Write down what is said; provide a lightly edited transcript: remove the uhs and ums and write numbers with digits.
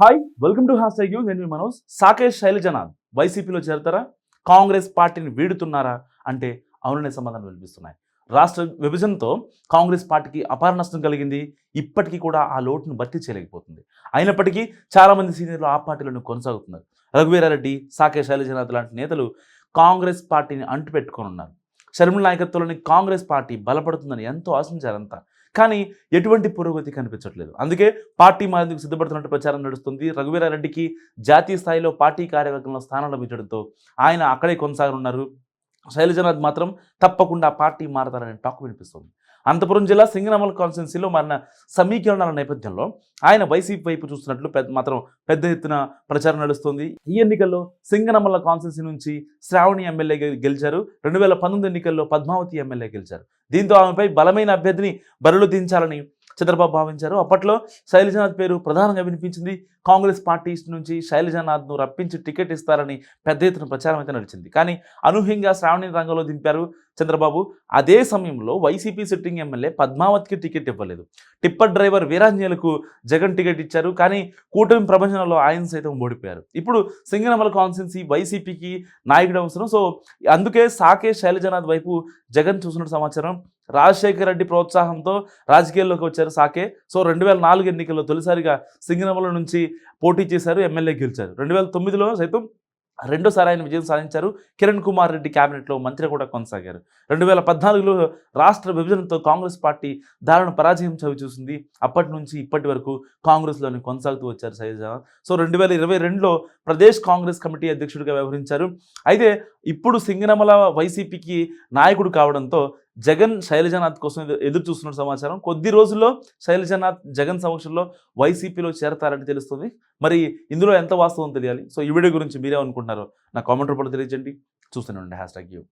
Hi, welcome to hash tag you. నేను మీ మనోజ్. సాకేష్ శైలజనాథ్ వైసీపీలో చేరతారా, కాంగ్రెస్ పార్టీని వీడుతున్నారా అంటే అవుననే సమాధానం వినిపిస్తున్నాయి. రాష్ట్ర విభజనతో కాంగ్రెస్ పార్టీకి అపార నష్టం కలిగింది. ఇప్పటికీ కూడా ఆ లోటును భర్తీ చేయలేకపోతుంది. అయినప్పటికీ చాలామంది సీనియర్లు ఆ పార్టీలను కొనసాగుతున్నారు. రఘువీరారెడ్డి, సాకేష్ శైలజనాథ్ లాంటి నేతలు కాంగ్రెస్ పార్టీని అంటుపెట్టుకొని ఉన్నారు. షర్మిల నాయకత్వంలోని కాంగ్రెస్ పార్టీ బలపడుతుందని ఎంతో ఆశించారంతా. కానీ ఎటువంటి పురోగతి కనిపించట్లేదు. అందుకే పార్టీ మారేందుకు సిద్ధపడుతున్నట్టు ప్రచారం నడుస్తుంది. రఘువీరారెడ్డికి జాతీయ స్థాయిలో పార్టీ కార్యవర్గంలో స్థానం లభించడంతో ఆయన అక్కడే కొనసాగనున్నారు. శైలజనాథ్ మాత్రం తప్పకుండా పార్టీ మారతారనే టాక్ వినిపిస్తుంది. అనంతపురం జిల్లా సింగనమల కాన్స్టిట్యున్సీలో మారిన సమీకరణాల నేపథ్యంలో ఆయన వైసీపీ వైపు చూస్తున్నట్లు పెద్ద ఎత్తున ప్రచారం నడుస్తుంది. ఈ ఎన్నికల్లో సింగనమల కాన్స్టిట్యున్సీ నుంచి శ్రావణి ఎమ్మెల్యే గెలిచారు. 2019 ఎన్నికల్లో పద్మావతి ఎమ్మెల్యే గెలిచారు. దీంతో ఆమెపై బలమైన అభ్యర్థిని బరిలో దించాలని చంద్రబాబు భావించారు. అప్పట్లో శైలజనాథ్ పేరు ప్రధానంగా వినిపించింది. కాంగ్రెస్ పార్టీ నుంచి శైలజనాథ్ను రప్పించి టికెట్ ఇస్తారని పెద్ద ఎత్తున ప్రచారం అయితే నడిచింది. కానీ అనూహ్యంగా శ్రావణి రంగంలో దింపారు చంద్రబాబు. అదే సమయంలో వైసీపీ సిట్టింగ్ ఎమ్మెల్యే పద్మావతికి టికెట్ ఇవ్వలేదు. టిప్పర్ డ్రైవర్ వీరాంజనేయులకు జగన్ టికెట్ ఇచ్చారు. కానీ కూటమి ప్రపంచంలో ఆయన సైతం ఓడిపోయారు. ఇప్పుడు సింగనమల కాన్స్టిట్యున్సీ వైసీపీకి నాయకుడు అవసరం. సో అందుకే సాకేష్ శైలజనాథ్ వైపు జగన్ చూస్తున్న సమాచారం. రాజశేఖర్ రెడ్డి ప్రోత్సాహంతో రాజకీయాల్లోకి వచ్చారు సాకే. సో 2004 ఎన్నికల్లో తొలిసారిగా సింగనమల నుంచి పోటీ చేశారు, ఎమ్మెల్యే గెలిచారు. 2009లో సైతం రెండోసారి ఆయన విజయం సాధించారు. కిరణ్ కుమార్ రెడ్డి క్యాబినెట్లో మంత్రి కూడా కొనసాగారు. 2014లో రాష్ట్ర విభజనతో కాంగ్రెస్ పార్టీ దారుణ పరాజయం చవిచూసింది. అప్పటి నుంచి ఇప్పటి వరకు కాంగ్రెస్లోని కొనసాగుతూ వచ్చారు శైలజనాథ్. సో 2022లో ప్రదేశ్ కాంగ్రెస్ కమిటీ అధ్యక్షుడిగా వ్యవహరించారు. అయితే ఇప్పుడు సింగనమల వైసీపీకి నాయకుడు కావడంతో జగన్ శైలజనాథ్ కోసం ఎదురు చూస్తున్న సమాచారం. కొద్ది రోజుల్లో శైలజనాథ్ జగన్ సమక్షంలో వైసీపీలో చేరతారని తెలుస్తుంది. మరి ఇందులో ఎంత వాస్తవం తెలియాలి. సో ఈ వీడియో గురించి మీరే అనుకుంటున్నారో నా కామెంట్ రూపంలో తెలియజేయండి. చూస్తూనే ఉండండి హ్యాష్ ట్యాగ్ యూ.